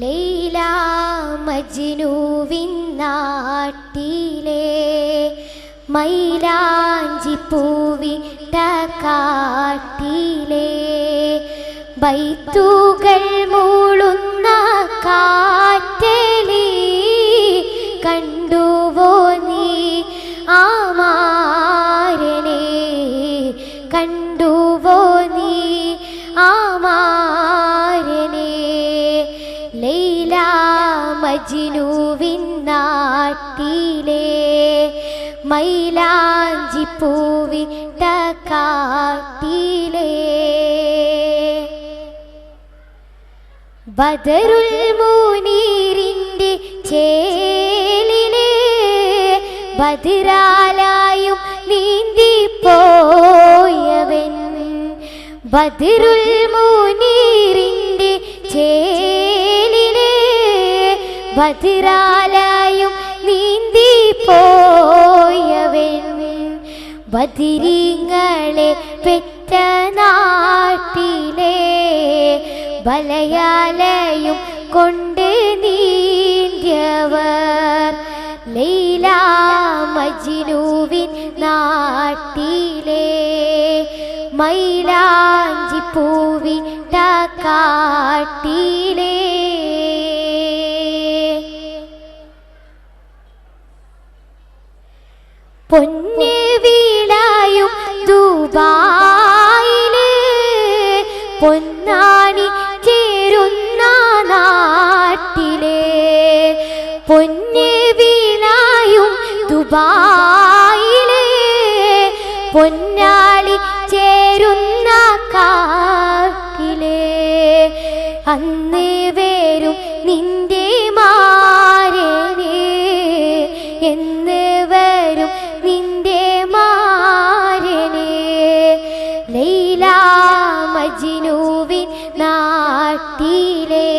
ലൈല മജ്നൂവിൻ നാട്ടിലെ മൈലാഞ്ചി പൂവിട്ട കാട്ടിലെ ബൈത്തുകൾ മൂളുന്ന കാറ്റലി കണ്ടുവോ നീ ആമാരനെ, കണ്ടുവോ നീ ആമാരനെ. ലൈല മജ്നൂവിൻ നാട്ടിലെ മൈലാഞ്ചി പൂവിട്ട കാട്ടിലെ ബദറുൽ മുനീറിൻ്റെ ചേലിലെ ബദറാലായും നീന്തിപ്പോയവൻ, ബദറുൽ മുനീറിൻ്റെ ചേലിലെ ബദറാലായും നീന്തിപ്പോയവൻ, ബദരീങ്ങളെ പെറ്റ നാട്ടിലെ ബലയാലയും കൊണ്ട് നീന്തിയവർ. ലൈല മജ്നൂവിൻ നാട്ടിലെ മൈലാഞ്ചി പൂവിട്ട കാട്ടിലെ പൊന്ന് വീളായും ദുബായിലെ പൊന്നാണി ചേരുന്ന നാട്ടിലെ, പൊന്ന് വീളായും ദുബായിലെ പൊന്നാളി ചേരുന്ന കാട്ടിലെ അന്ന് വരും നിന്റെ മാരനെ, എന്ന് വരും നിന്റെ മാരനെ. ലൈല മജ്നൂവിൻ നാട്ടിലെ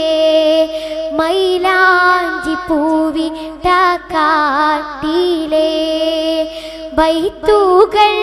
മൈലാഞ്ചി പൂവിട്ട കാട്ടിലെ ബൈത്തുകൾ